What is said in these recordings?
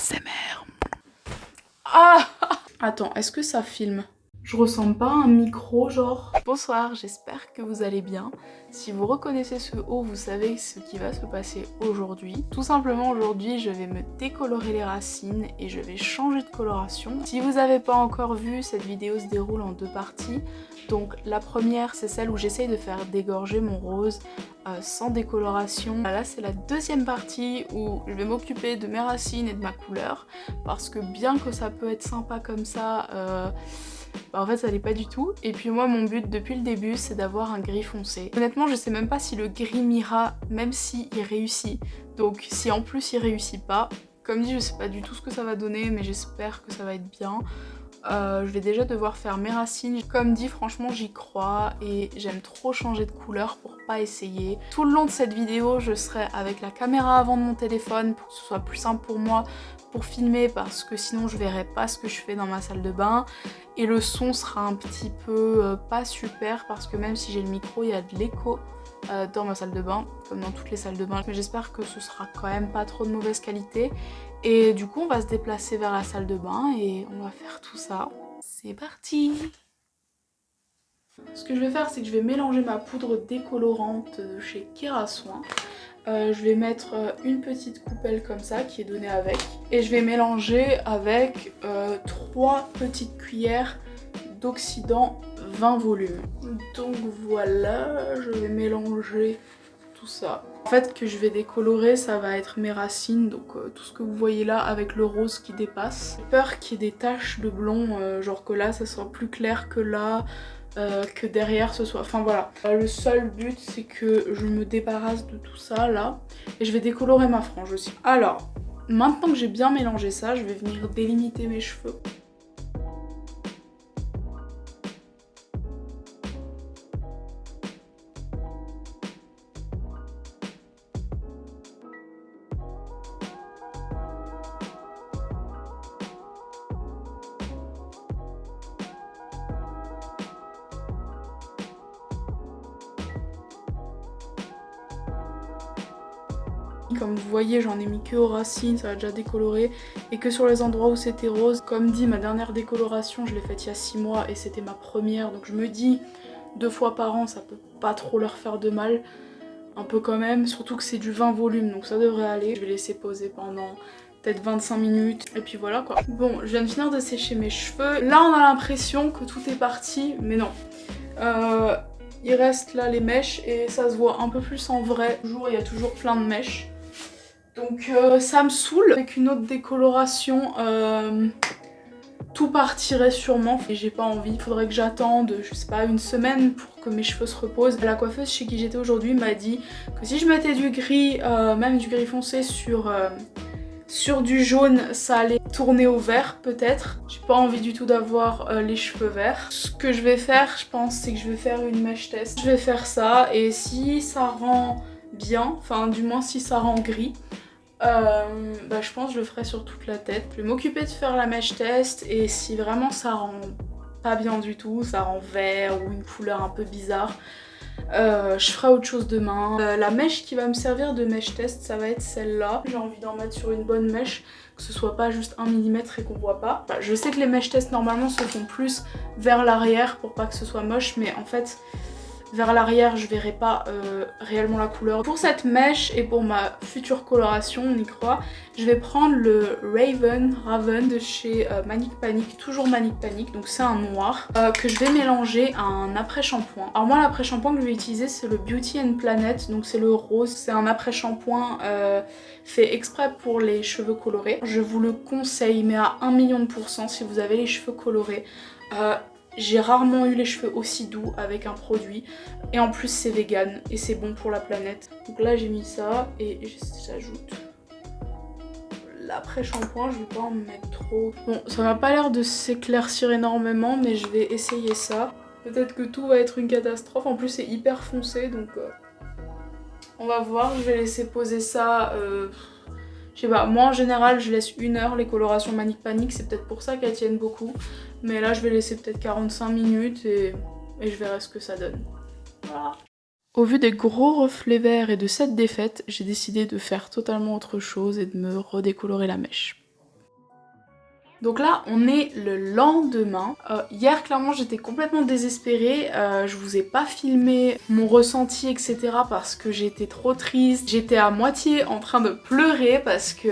ASMR. Ah Attends, est-ce que ça filme? Je ressemble pas à un micro genre? Bonsoir, j'espère que vous allez bien. Si vous reconnaissez ce haut, vous savez ce qui va se passer aujourd'hui. Tout simplement aujourd'hui, je vais me décolorer les racines et je vais changer de coloration. Si vous n'avez pas encore vu, cette vidéo se déroule en deux parties. Donc la première, c'est celle où j'essaye de faire dégorger mon rose sans décoloration. Là, c'est la deuxième partie où je vais m'occuper de mes racines et de ma couleur. Parce que bien que ça peut être sympa comme ça, en fait ça l'est pas du tout. Et puis moi mon but depuis le début c'est d'avoir un gris foncé. Honnêtement je sais même pas si le gris m'ira même si il réussit. Donc si en plus il réussit pas, comme dit je sais pas du tout ce que ça va donner mais j'espère que ça va être bien. Je vais déjà devoir faire mes racines. Comme dit, franchement j'y crois et j'aime trop changer de couleur pour pas essayer. Tout le long de cette vidéo, je serai avec la caméra avant de mon téléphone pour que ce soit plus simple pour moi pour filmer parce que sinon je verrai pas ce que je fais dans ma salle de bain. Et le son sera un petit peu pas super parce que même si j'ai le micro, il y a de l'écho dans ma salle de bain, comme dans toutes les salles de bain. Mais j'espère que ce sera quand même pas trop de mauvaise qualité. Et du coup on va se déplacer vers la salle de bain et on va faire tout ça. C'est parti! Ce que je vais faire c'est que je vais mélanger ma poudre décolorante de chez Kerasoin. Je vais mettre une petite coupelle comme ça qui est donnée avec. Et je vais mélanger avec 3 petites cuillères d'oxydant 20 volumes. Donc voilà, je vais mélanger tout ça. En fait, que je vais décolorer, ça va être mes racines, donc tout ce que vous voyez là avec le rose qui dépasse. J'ai peur qu'il y ait des taches de blond, genre que là ça soit plus clair que là, que derrière ce soit... Enfin voilà. Le seul but c'est que je me débarrasse de tout ça là, et je vais décolorer ma frange aussi. Alors, maintenant que j'ai bien mélangé ça, je vais venir délimiter mes cheveux. Comme vous voyez, j'en ai mis que aux racines, ça va déjà décolorer, et que sur les endroits où c'était rose. Comme dit, ma dernière décoloration, je l'ai faite il y a 6 mois et c'était ma première, donc je me dis 2 fois par an, ça peut pas trop leur faire de mal. Un peu quand même, surtout que c'est du 20 volumes, donc ça devrait aller. Je vais laisser poser pendant peut-être 25 minutes, et puis voilà quoi. Bon, je viens de finir de sécher mes cheveux. Là, on a l'impression que tout est parti, mais non. Il reste là les mèches, et ça se voit un peu plus en vrai. Toujours, il y a toujours plein de mèches. Donc ça me saoule. Avec une autre décoloration, tout partirait sûrement. Et j'ai pas envie. Il faudrait que j'attende, je sais pas, une semaine pour que mes cheveux se reposent. La coiffeuse chez qui j'étais aujourd'hui m'a dit que si je mettais du gris, même du gris foncé sur du jaune, ça allait tourner au vert peut-être. J'ai pas envie du tout d'avoir les cheveux verts. Ce que je vais faire, je pense, c'est que je vais faire une mèche test. Je vais faire ça, et si ça rend bien, enfin du moins si ça rend gris, je pense que je le ferai sur toute la tête. Je vais m'occuper de faire la mèche test, et si vraiment ça rend pas bien du tout, ça rend vert ou une couleur un peu bizarre, je ferai autre chose demain. La mèche qui va me servir de mèche test, ça va être celle-là. J'ai envie d'en mettre sur une bonne mèche, que ce soit pas juste 1 mm et qu'on voit pas. Enfin, je sais que les mèches test normalement se font plus vers l'arrière pour pas que ce soit moche, mais en fait vers l'arrière je verrai pas réellement la couleur. Pour cette mèche et pour ma future coloration, on y croit, je vais prendre le Raven de chez Manic Panic, toujours Manic Panic, donc c'est un noir, que je vais mélanger à un après-shampoing. Alors moi l'après-shampoing que je vais utiliser c'est le Beauty and Planet, donc c'est le rose, c'est un après-shampoing fait exprès pour les cheveux colorés. Je vous le conseille, mais à 1 million de % si vous avez les cheveux colorés. J'ai rarement eu les cheveux aussi doux avec un produit, et en plus c'est vegan et c'est bon pour la planète. Donc là j'ai mis ça et j'ajoute l'après-shampoing, je vais pas en mettre trop. Bon, ça m'a pas l'air de s'éclaircir énormément, mais je vais essayer ça. Peut-être que tout va être une catastrophe, en plus c'est hyper foncé, donc on va voir. Je vais laisser poser ça, je sais pas, moi en général je laisse 1 heure les colorations Manic Panic, c'est peut-être pour ça qu'elles tiennent beaucoup. Mais là je vais laisser peut-être 45 minutes et je verrai ce que ça donne. Voilà. Au vu des gros reflets verts et de cette défaite, j'ai décidé de faire totalement autre chose et de me redécolorer la mèche. Donc là on est le lendemain. Hier clairement j'étais complètement désespérée, je vous ai pas filmé mon ressenti etc. parce que j'étais trop triste. J'étais à moitié en train de pleurer parce que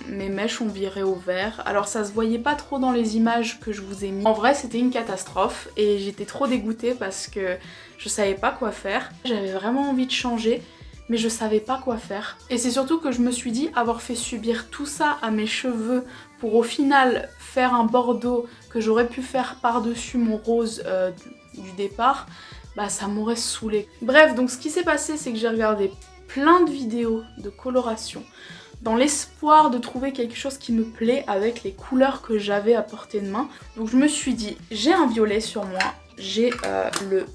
mes mèches ont viré au vert. Alors ça se voyait pas trop dans les images que je vous ai mis. En vrai c'était une catastrophe et j'étais trop dégoûtée parce que je savais pas quoi faire. J'avais vraiment envie de changer, mais je savais pas quoi faire. Et c'est surtout que je me suis dit, avoir fait subir tout ça à mes cheveux pour au final faire un bordeaux que j'aurais pu faire par-dessus mon rose du départ, ça m'aurait saoulée. Bref, donc ce qui s'est passé, c'est que j'ai regardé plein de vidéos de coloration dans l'espoir de trouver quelque chose qui me plaît avec les couleurs que j'avais à portée de main. Donc je me suis dit, j'ai un violet sur moi, j'ai le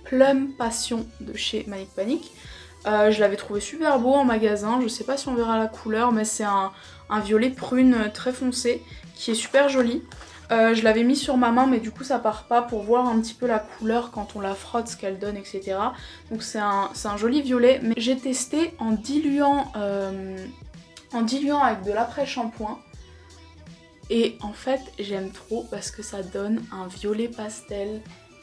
Plum Passion de chez Manic Panic. Je l'avais trouvé super beau en magasin, je sais pas si on verra la couleur, mais c'est un violet prune très foncé qui est super joli. Je l'avais mis sur ma main mais du coup ça part pas pour voir un petit peu la couleur quand on la frotte, ce qu'elle donne, etc. Donc c'est un joli violet, mais j'ai testé en diluant avec de l'après-shampoing. Et en fait j'aime trop parce que ça donne un violet pastel.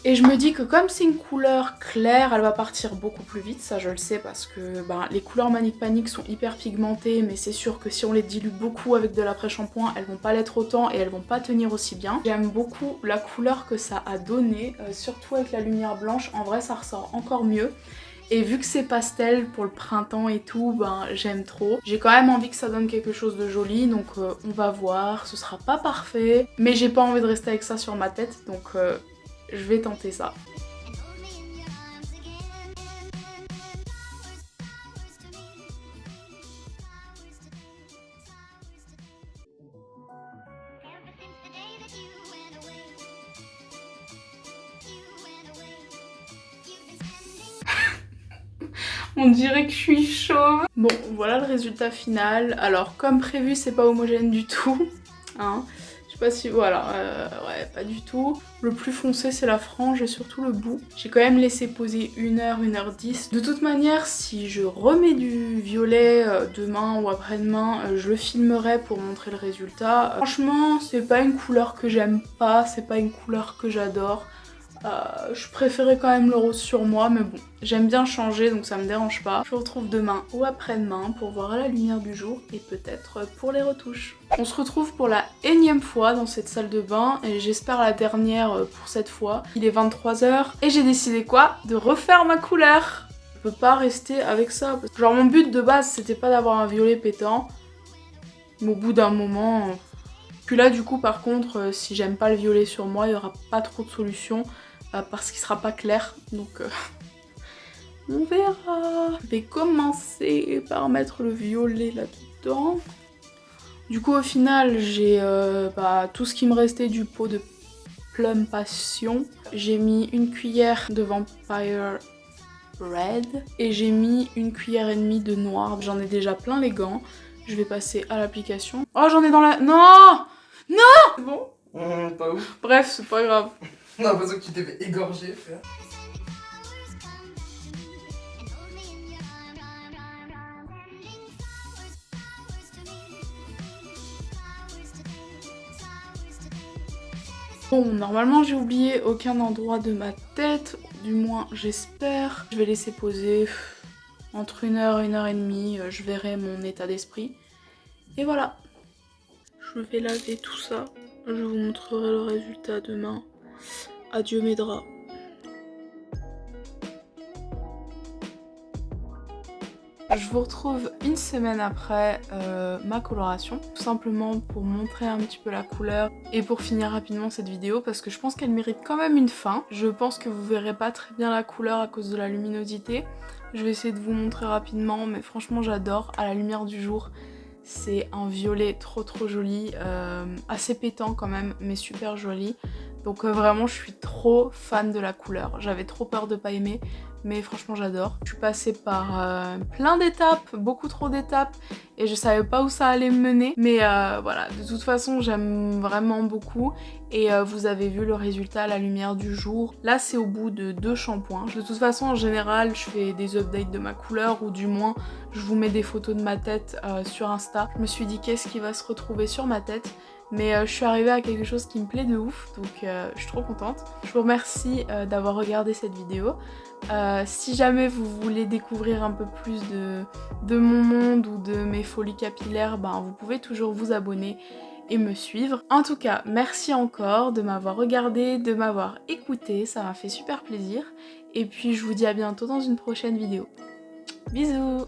Et je me dis que comme c'est une couleur claire, elle va partir beaucoup plus vite, ça je le sais parce que les couleurs Manic Panic sont hyper pigmentées, mais c'est sûr que si on les dilue beaucoup avec de l'après-shampoing, elles vont pas l'être autant et elles vont pas tenir aussi bien. J'aime beaucoup la couleur que ça a donné, surtout avec la lumière blanche, en vrai ça ressort encore mieux. Et vu que c'est pastel pour le printemps et tout, j'aime trop. J'ai quand même envie que ça donne quelque chose de joli, donc on va voir, ce sera pas parfait, mais j'ai pas envie de rester avec ça sur ma tête, donc je vais tenter ça. On dirait que je suis chauve. Bon, voilà le résultat final. Alors, comme prévu, c'est pas homogène du tout. Hein. Je sais pas si... Voilà, ouais, pas du tout. Le plus foncé, c'est la frange et surtout le bout. J'ai quand même laissé poser 1h, 1h10. De toute manière, si je remets du violet demain ou après-demain, je le filmerai pour montrer le résultat. Franchement, c'est pas une couleur que j'aime pas, c'est pas une couleur que j'adore. Je préférais quand même le rose sur moi, mais bon, j'aime bien changer donc ça me dérange pas. Je vous retrouve demain ou après-demain pour voir à la lumière du jour et peut-être pour les retouches. On se retrouve pour la énième fois dans cette salle de bain et j'espère la dernière pour cette fois. Il est 23h et j'ai décidé quoi? De refaire ma couleur. Je peux pas rester avec ça. Genre mon but de base c'était pas d'avoir un violet pétant, mais au bout d'un moment... Puis là du coup par contre si j'aime pas le violet sur moi il y aura pas trop de solutions. Parce qu'il sera pas clair, donc on verra. Je vais commencer par mettre le violet là-dedans. Du coup au final j'ai tout ce qui me restait du pot de Plum Passion. J'ai mis une cuillère de Vampire Red et j'ai mis une cuillère et demie de noir. J'en ai déjà plein les gants. Je vais passer à l'application. Oh j'en ai dans la... Non! Non! C'est bon? Pas ouf. Bref, c'est pas grave. On a l'impression que tu t'es fait égorger, frère. Bon, normalement j'ai oublié aucun endroit de ma tête, du moins j'espère. Je vais laisser poser entre 1h et 1h30, je verrai mon état d'esprit. Et voilà. Je vais laver tout ça, je vous montrerai le résultat demain. Adieu mes draps. Je vous retrouve une semaine après ma coloration, tout simplement pour montrer un petit peu la couleur et pour finir rapidement cette vidéo parce que je pense qu'elle mérite quand même une fin. Je pense que vous verrez pas très bien la couleur à cause de la luminosité. Je vais essayer de vous montrer rapidement, mais franchement j'adore à la lumière du jour. C'est un violet trop joli, assez pétant quand même, mais super joli. Donc vraiment je suis trop fan de la couleur. J'avais trop peur de pas aimer, mais franchement j'adore. Je suis passée par plein d'étapes, beaucoup trop d'étapes, et je savais pas où ça allait me mener. Mais voilà, de toute façon j'aime vraiment beaucoup. Et vous avez vu le résultat à la lumière du jour. Là c'est au bout de 2 shampoings. De toute façon en général je fais des updates de ma couleur, ou du moins je vous mets des photos de ma tête sur Insta. Je me suis dit qu'est-ce qui va se retrouver sur ma tête. Mais je suis arrivée à quelque chose qui me plaît de ouf, donc je suis trop contente. Je vous remercie d'avoir regardé cette vidéo. Si jamais vous voulez découvrir un peu plus de mon monde ou de mes folies capillaires, ben, vous pouvez toujours vous abonner et me suivre. En tout cas, merci encore de m'avoir regardé, de m'avoir écouté, ça m'a fait super plaisir. Et puis je vous dis à bientôt dans une prochaine vidéo. Bisous!